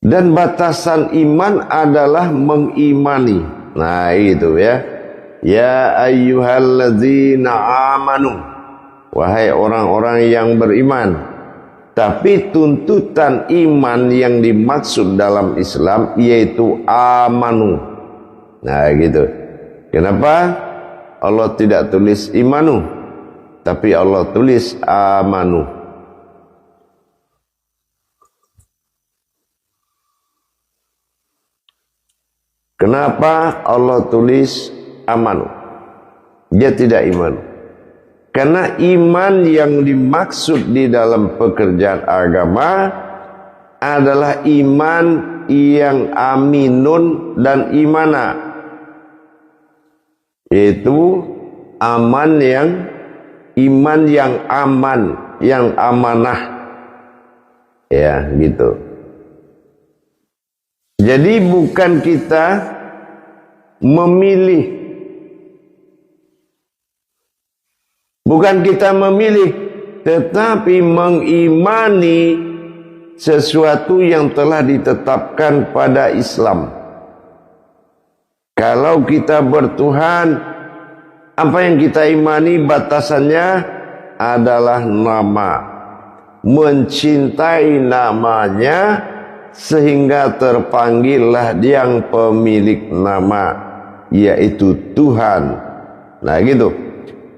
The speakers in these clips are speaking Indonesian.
Dan batasan iman adalah mengimani. Nah itu ya. Ya ayyuhalladzina amanu. Wahai orang-orang yang beriman. Tapi tuntutan iman yang dimaksud dalam Islam yaitu amanu. Nah gitu. Kenapa Allah tidak tulis imanu, tapi Allah tulis amanu? Kenapa Allah tulis amanu? Dia tidak iman. Karena iman yang dimaksud di dalam pekerjaan agama adalah iman yang aminun dan imana, yaitu iman yang aman, yang amanah. Ya, gitu. Jadi bukan kita memilih. Bukan kita memilih, tetapi mengimani sesuatu yang telah ditetapkan pada Islam. Kalau kita bertuhan, apa yang kita imani batasannya adalah nama. Mencintai namanya sehingga terpanggillah yang pemilik nama, yaitu Tuhan. Nah gitu.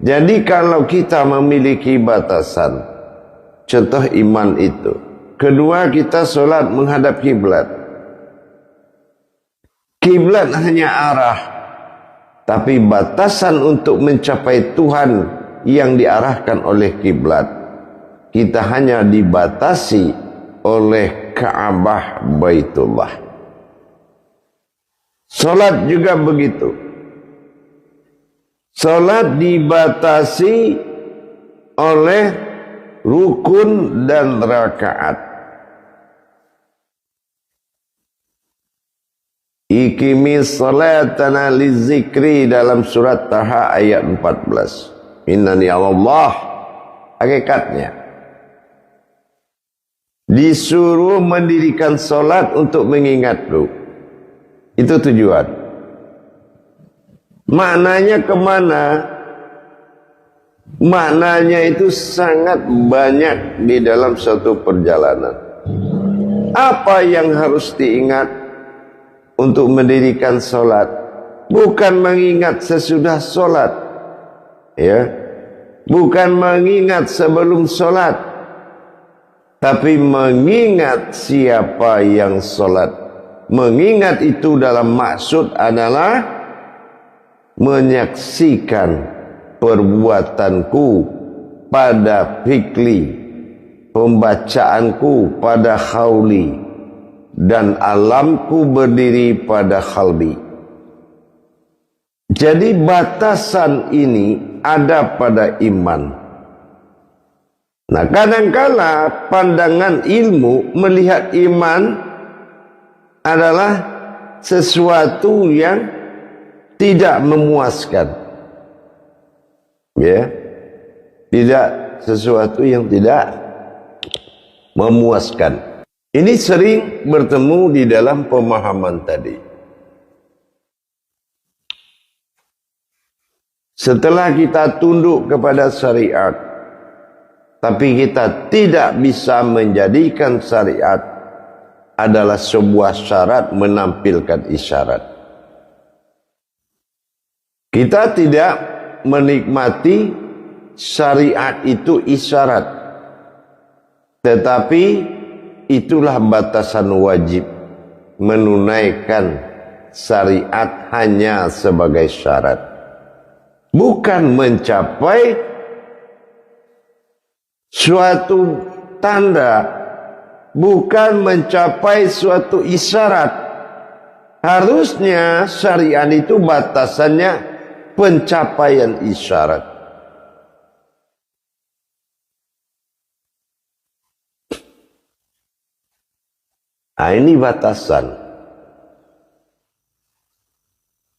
Jadi kalau kita memiliki batasan, contoh iman itu. Kedua, kita sholat menghadap kiblat. Kiblat hanya arah, tapi batasan untuk mencapai Tuhan yang diarahkan oleh kiblat, kita hanya dibatasi oleh Ka'bah Baitullah. Sholat juga begitu. Salat dibatasi oleh rukun dan rakaat. Iqimis salatana lizikri dalam surat Taha ayat 14. Innani Allah. Hakikatnya disuruh mendirikan salat untuk mengingatku. Itu tujuan. Maknanya kemana? Maknanya itu sangat banyak di dalam suatu perjalanan. Apa yang harus diingat untuk mendirikan sholat? Bukan mengingat sesudah sholat, ya, bukan mengingat sebelum sholat, tapi mengingat siapa yang sholat. Mengingat itu dalam maksud adalah menyaksikan perbuatanku pada fikli, pembacaanku pada hauli, dan alamku berdiri pada khalbi. Jadi batasan ini ada pada iman. Nah, kadangkala pandangan ilmu melihat iman adalah sesuatu yang tidak memuaskan, ya, tidak sesuatu yang tidak memuaskan. Ini sering bertemu di dalam pemahaman tadi. Setelah kita tunduk kepada syariat, tapi kita tidak bisa menjadikan syariat adalah sebuah syarat menampilkan isyarat. Kita tidak menikmati syariat itu isyarat, tetapi itulah batasan wajib menunaikan syariat hanya sebagai syarat, bukan mencapai suatu tanda, bukan mencapai suatu isyarat. Harusnya syariat itu batasannya pencapaian isyarat. Nah, ini batasan.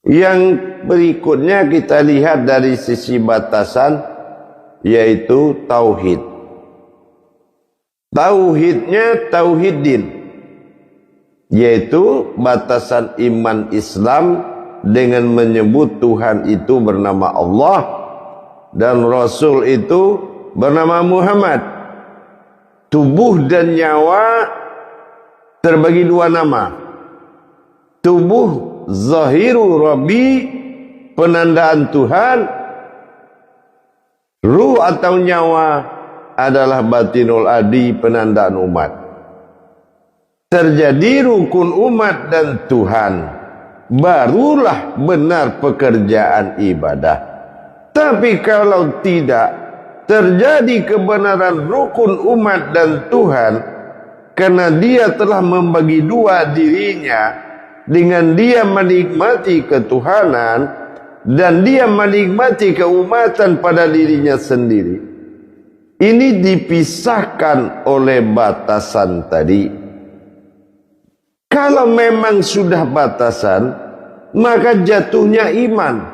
Yang berikutnya kita lihat dari sisi batasan, yaitu tauhid. Tauhidnya tauhid din. yaitu batasan iman Islam dengan menyebut Tuhan itu bernama Allah dan Rasul itu bernama Muhammad. Tubuh dan nyawa terbagi dua nama. Tubuh zahiru Rabbi, penandaan Tuhan. Ruh atau nyawa adalah batinul adi, penandaan umat. Terjadi rukun umat dan Tuhan, barulah benar pekerjaan ibadah. Tapi kalau tidak terjadi kebenaran rukun umat dan Tuhan, karena dia telah membagi dua dirinya dengan dia menikmati ketuhanan dan dia menikmati keumatan pada dirinya sendiri. Ini dipisahkan oleh batasan tadi. Kalau memang sudah batasan, maka jatuhnya iman.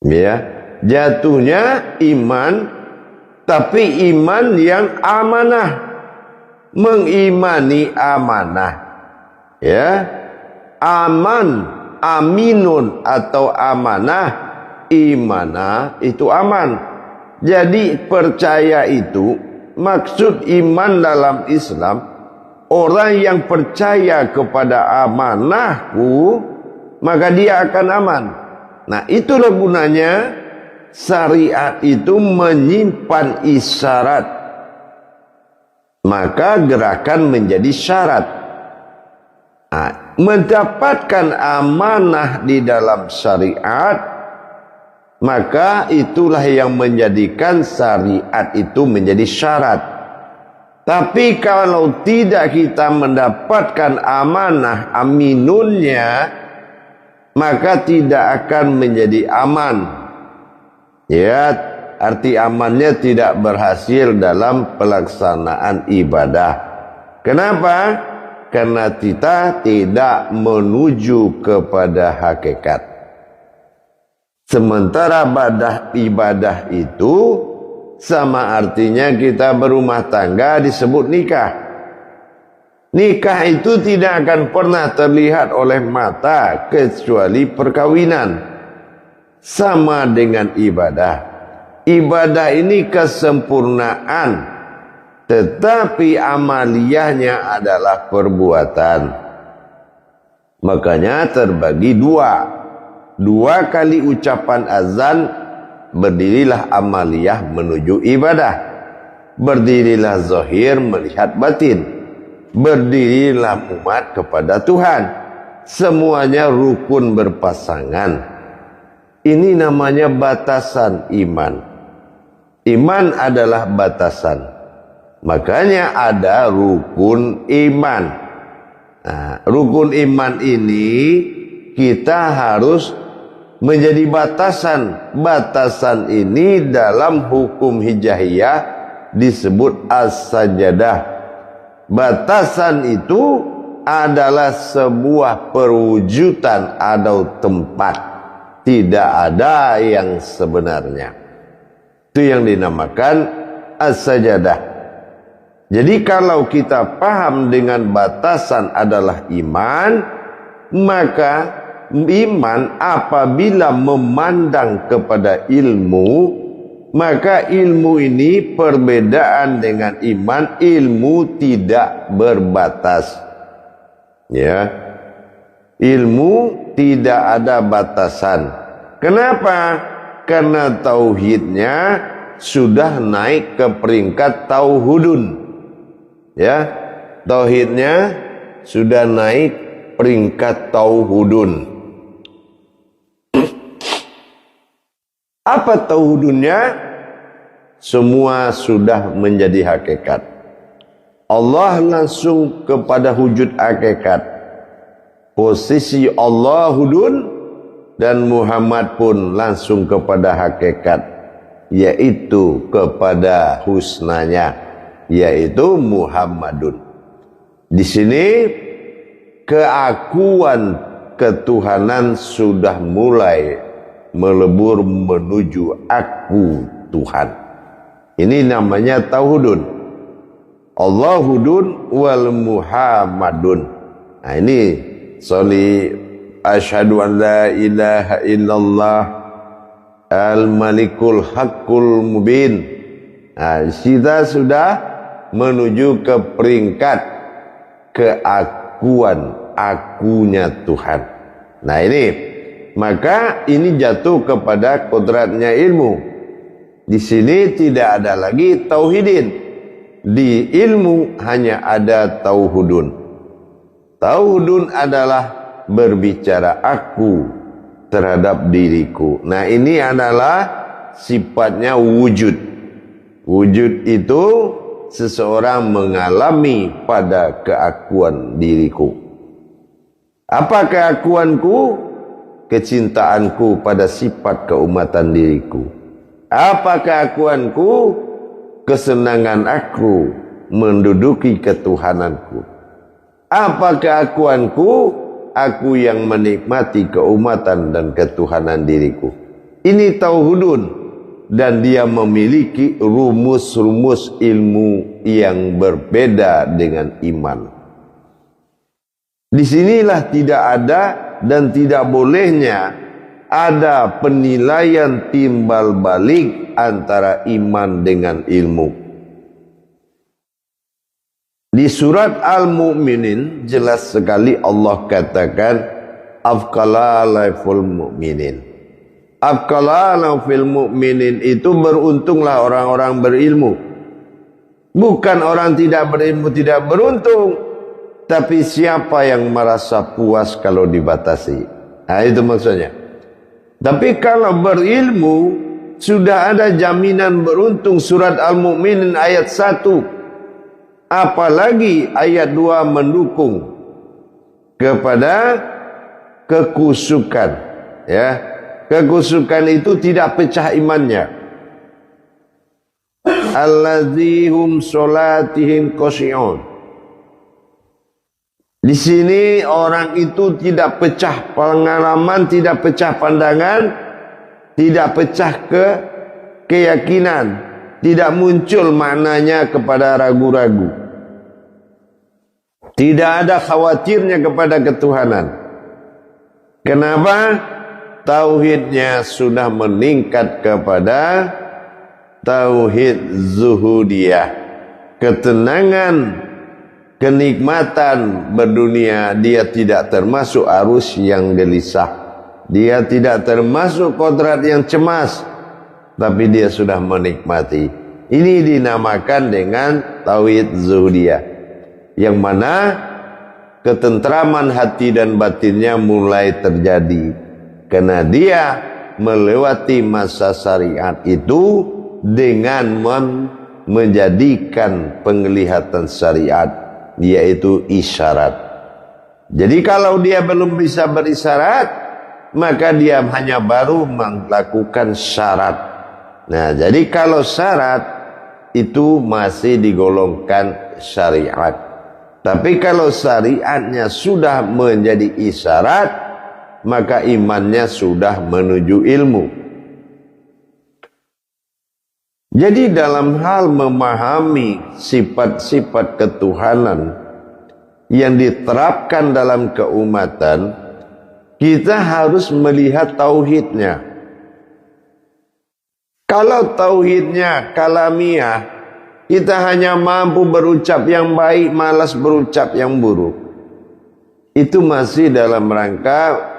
Ya, jatuhnya iman, tapi iman yang amanah, mengimani amanah. Ya, aman, aminun atau amanah, imanah itu aman. Jadi percaya itu, maksud iman dalam Islam, orang yang percaya kepada amanahku, maka dia akan aman. Nah, itulah gunanya syariat itu menyimpan isyarat. Maka gerakan menjadi syarat. Nah, mendapatkan amanah di dalam syariat, maka itulah yang menjadikan syariat itu menjadi syarat. Tapi kalau tidak kita mendapatkan amanah aminunnya, maka tidak akan menjadi aman. Ya, arti amannya tidak berhasil dalam pelaksanaan ibadah. Kenapa? Karena kita tidak menuju kepada hakikat. Sementara ibadah itu sama artinya kita berumah tangga disebut nikah. Nikah itu tidak akan pernah terlihat oleh mata kecuali perkawinan. Sama dengan ibadah. Ibadah ini kesempurnaan, tetapi amaliyahnya adalah perbuatan. Makanya terbagi dua. Dua kali ucapan azan, berdirilah amaliyah menuju ibadah. Berdirilah zahir melihat batin. Berdirilah umat kepada Tuhan. Semuanya rukun berpasangan. Ini namanya batasan iman. Iman adalah batasan. Makanya ada rukun iman. Nah, rukun iman ini kita harus menjadi batasan. Batasan ini dalam hukum hijahiyah disebut as-sajadah. Batasan itu adalah sebuah perwujudan atau tempat. Tidak ada yang sebenarnya. Itu yang dinamakan as-sajadah. Jadi kalau kita paham dengan batasan adalah iman, maka iman apabila memandang kepada ilmu, maka ilmu ini perbedaan dengan iman, ilmu tidak berbatas. Ya, ilmu tidak ada batasan. Kenapa? Karena tauhidnya sudah naik ke peringkat tauhudun. Ya, tauhidnya sudah naik peringkat tauhudun. Apa tauhudunnya? Semua sudah menjadi hakikat. Allah langsung kepada wujud hakikat. Posisi Allah hudun dan Muhammad pun langsung kepada hakikat, yaitu kepada husnanya, yaitu Muhammadun. Di sini keakuan ketuhanan sudah mulai melebur menuju aku Tuhan. Ini namanya tauhidun. Allahudun wal Muhammadun. Nah ini soli asyhadu an la ilaha illallah al-malikul haqqul mubin. Nah, kita sudah menuju ke peringkat keakuan, akunya Tuhan. Nah ini, maka ini jatuh kepada kodratnya ilmu. Di sini tidak ada lagi tauhidin. Di ilmu hanya ada tauhudun. Tauhudun adalah berbicara aku terhadap diriku. Nah ini adalah sifatnya wujud. Wujud itu seseorang mengalami pada keakuan diriku. Apa keakuanku? Kecintaanku pada sifat keumatan diriku. Apa keakuanku? Kesenangan aku menduduki ketuhananku. Apa keakuanku? Aku yang menikmati keumatan dan ketuhanan diriku. Ini tauhudun, dan dia memiliki rumus-rumus ilmu yang berbeda dengan iman. Disinilah tidak ada dan tidak bolehnya ada penilaian timbal balik antara iman dengan ilmu. Di surat Al-Mu'minin jelas sekali Allah katakan afqala laiful mu'minin. Afqala laiful mu'minin itu beruntunglah orang-orang berilmu. Bukan orang tidak berilmu tidak beruntung, tapi siapa yang merasa puas kalau dibatasi. Nah itu maksudnya. Tapi kalau berilmu sudah ada jaminan beruntung. Surat Al-Mu'minin ayat 1. Apalagi ayat 2 mendukung kepada kekusukan. Ya, kekusukan itu tidak pecah imannya. Alladzihum sholatihim khashi'un. Di sini orang itu tidak pecah pengalaman, tidak pecah pandangan, tidak pecah keyakinan, tidak muncul maknanya kepada ragu-ragu. Tidak ada khawatirnya kepada ketuhanan. Kenapa? Tauhidnya sudah meningkat kepada tauhid zuhudiyah. Ketenangan, kenikmatan berdunia, dia tidak termasuk arus yang gelisah. Dia tidak termasuk kodrat yang cemas, tapi dia sudah menikmati. Ini dinamakan dengan tauhid zuhudiyah, yang mana ketentraman hati dan batinnya mulai terjadi karena dia melewati masa syariat itu dengan menjadikan penglihatan syariat, yaitu isyarat. Jadi kalau dia belum bisa berisyarat, maka dia hanya baru melakukan syarat. Nah, jadi kalau syarat itu masih digolongkan syariat. Tapi kalau syariatnya sudah menjadi isyarat, maka imannya sudah menuju ilmu. Jadi dalam hal memahami sifat-sifat ketuhanan yang diterapkan dalam keumatan, kita harus melihat tauhidnya. Kalau tauhidnya kalamiah, kita hanya mampu berucap yang baik, malas berucap yang buruk. Itu masih dalam rangka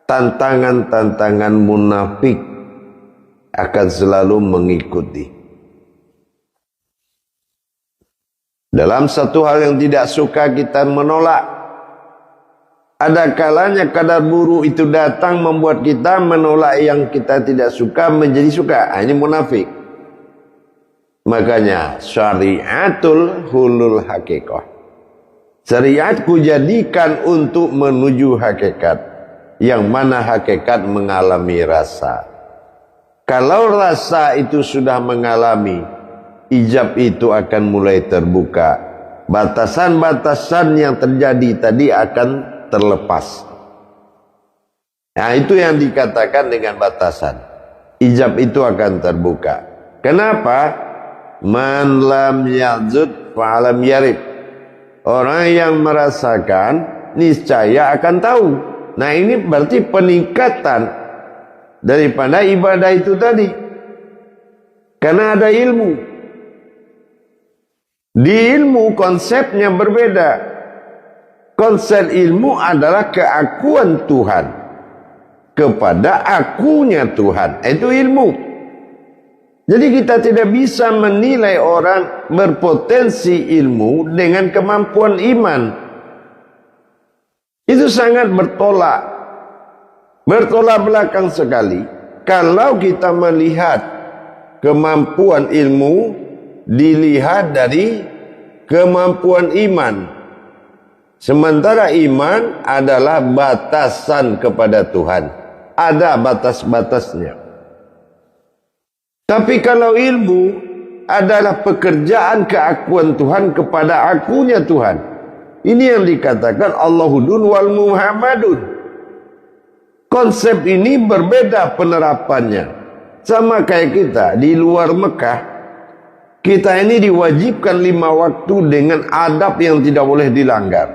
tantangan-tantangan munafik akan selalu mengikuti. Dalam satu hal yang tidak suka kita menolak. Ada kalanya kadar buruk itu datang membuat kita menolak yang kita tidak suka menjadi suka. Ini munafik. Makanya syariatul hulul hakikah. Syariatku jadikan untuk menuju hakikat, yang mana hakikat mengalami rasa. Kalau rasa itu sudah mengalami, ijab itu akan mulai terbuka. Batasan-batasan yang terjadi tadi akan terlepas. Nah, itu yang dikatakan dengan batasan. Ijab itu akan terbuka. Kenapa? Man lam yazud fa'alam yarib. Orang yang merasakan niscaya akan tahu. Nah, ini berarti peningkatan daripada ibadah itu tadi. Karena ada ilmu. Di ilmu konsepnya berbeda. Konsep ilmu adalah keakuan Tuhan kepada akunya Tuhan. Itu ilmu. Jadi kita tidak bisa menilai orang berpotensi ilmu dengan kemampuan iman. Itu sangat bertolak belakang sekali. Kalau kita melihat kemampuan ilmu dilihat dari kemampuan iman. Sementara iman adalah batasan kepada Tuhan. Ada batas-batasnya. Tapi kalau ilmu adalah pekerjaan keakuan Tuhan kepada akunya Tuhan. Ini yang dikatakan Allahudun wal Muhammadun. Konsep ini berbeda penerapannya. Sama kayak kita di luar Mekah. Kita ini diwajibkan 5 waktu dengan adab yang tidak boleh dilanggar.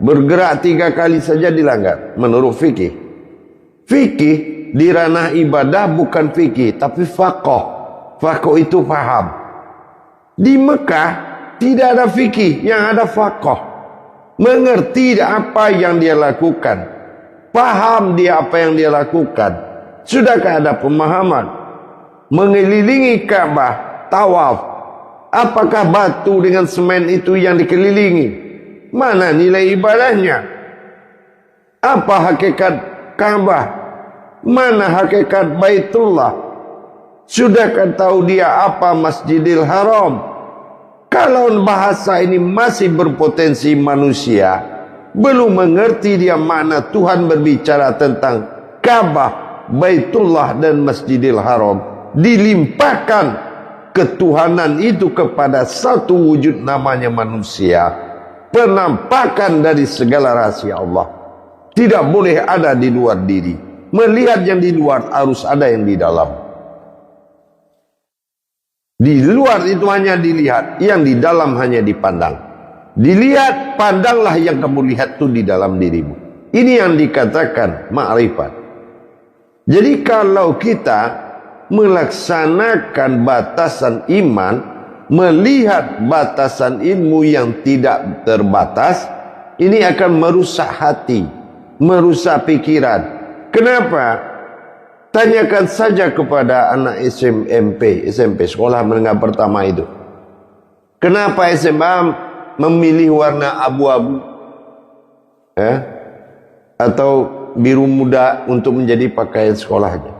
Bergerak 3 kali saja dilanggar menurut fikih. Fikih di ranah ibadah bukan fikih tapi faqih. Faqih itu paham. Di Mekah tidak ada fikih, yang ada faqih. Mengerti apa yang dia lakukan, paham dia apa yang dia lakukan. Sudahkah ada pemahaman? Mengelilingi Ka'bah, tawaf, apakah batu dengan semen itu yang dikelilingi? Mana nilai ibadahnya? Apa hakikat Ka'bah? Mana hakikat Baitullah? Sudahkah tahu dia apa Masjidil Haram? Kalau bahasa ini masih berpotensi manusia, belum mengerti dia makna Tuhan berbicara tentang Ka'bah, Baitullah dan Masjidil Haram, dilimpahkan ketuhanan itu kepada satu wujud namanya manusia, penampakan dari segala rahasia Allah. Tidak boleh ada di luar diri. Melihat yang di luar harus ada yang di dalam. Di luar itu hanya dilihat, yang di dalam hanya dipandang. Dilihat, pandanglah yang kamu lihat itu di dalam dirimu. Ini yang dikatakan ma'rifat. Jadi kalau kita melaksanakan batasan iman, melihat batasan ilmu yang tidak terbatas, ini akan merusak hati, merusak pikiran. Kenapa? Tanyakan saja kepada anak SMP sekolah menengah pertama itu. Kenapa SMA memilih warna abu-abu? Atau biru muda untuk menjadi pakaian sekolahnya?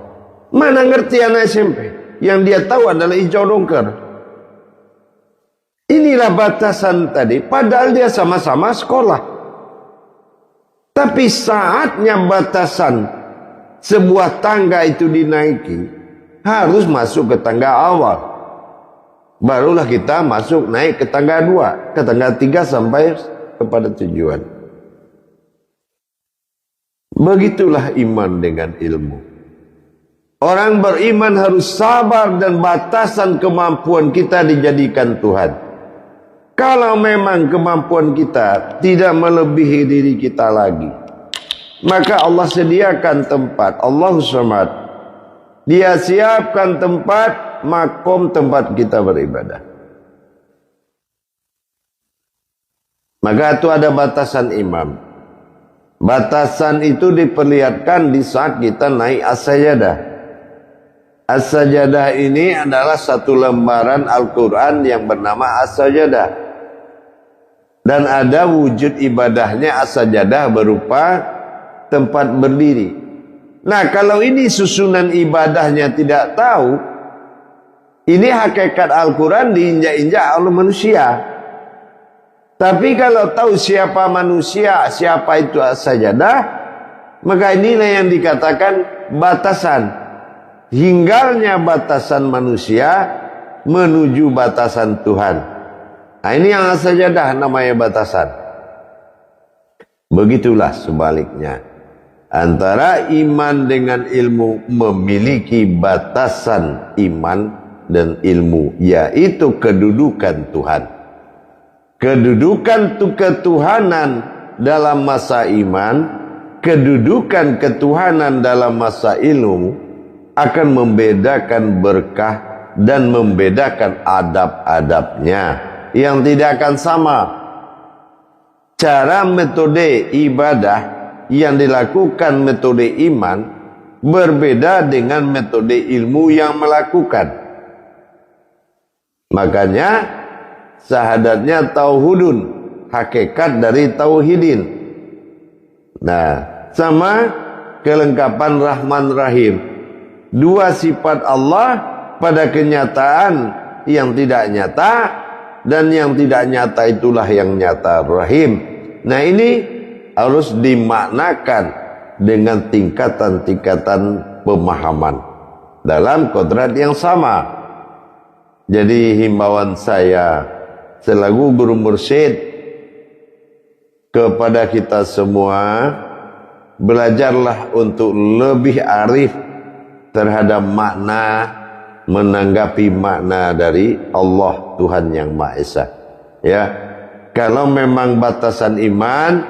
Mana ngerti anak SMP? Yang dia tahu adalah hijau dongker. Inilah batasan tadi. Padahal dia sama-sama sekolah. Tapi saatnya batasan sebuah tangga itu dinaiki, harus masuk ke tangga awal. Barulah kita masuk naik ke tangga 2, ke tangga 3 sampai kepada tujuan. Begitulah iman dengan ilmu. Orang beriman harus sabar dan batasan kemampuan kita dijadikan Tuhan. Kalau memang kemampuan kita tidak melebihi diri kita lagi, maka Allah sediakan tempat. Allah Samad, Dia siapkan tempat, makom tempat kita beribadah. Maka itu ada batasan imam. Batasan itu diperlihatkan di saat kita naik as-sajadah. As-sajadah ini adalah satu lembaran Al-Quran yang bernama as-sajadah. Dan ada wujud ibadahnya as-sajadah berupa tempat berdiri. Nah, kalau ini susunan ibadahnya tidak tahu, ini hakikat Al-Quran diinjak-injak oleh manusia. Tapi kalau tahu siapa manusia, siapa itu as-sajadah, maka inilah yang dikatakan batasan. Hinggalnya batasan manusia menuju batasan Tuhan. Nah, ini yang as-sajadah namanya batasan. Begitulah sebaliknya. Antara iman dengan ilmu memiliki batasan iman dan ilmu, yaitu kedudukan Tuhan. Kedudukan ketuhanan dalam masa iman, kedudukan ketuhanan dalam masa ilmu akan membedakan berkah dan membedakan adab-adabnya yang tidak akan sama. Cara metode ibadah yang dilakukan metode iman berbeda dengan metode ilmu yang melakukan. Makanya syahadatnya tauhidun, hakikat dari tauhidin. Nah, sama kelengkapan Rahman Rahim. Dua sifat Allah pada kenyataan yang tidak nyata, dan yang tidak nyata itulah yang nyata, Rahim. Nah, ini harus dimaknakan dengan tingkatan-tingkatan pemahaman dalam kodrat yang sama. Jadi himbauan saya selaku guru mursyid kepada kita semua, belajarlah untuk lebih arif terhadap makna, menanggapi makna dari Allah Tuhan yang Maha Esa. Ya, kalau memang batasan iman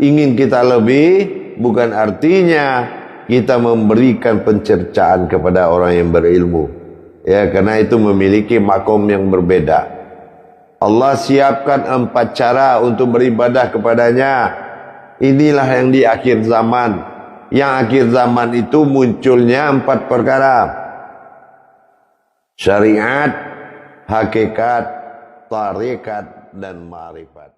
ingin kita lebih, bukan artinya kita memberikan pencercaan kepada orang yang berilmu. Ya, karena itu memiliki makom yang berbeda. Allah siapkan 4 cara untuk beribadah kepadanya. Inilah yang di akhir zaman. Yang akhir zaman itu munculnya 4 perkara: syariat, hakikat, tarekat, dan ma'rifat.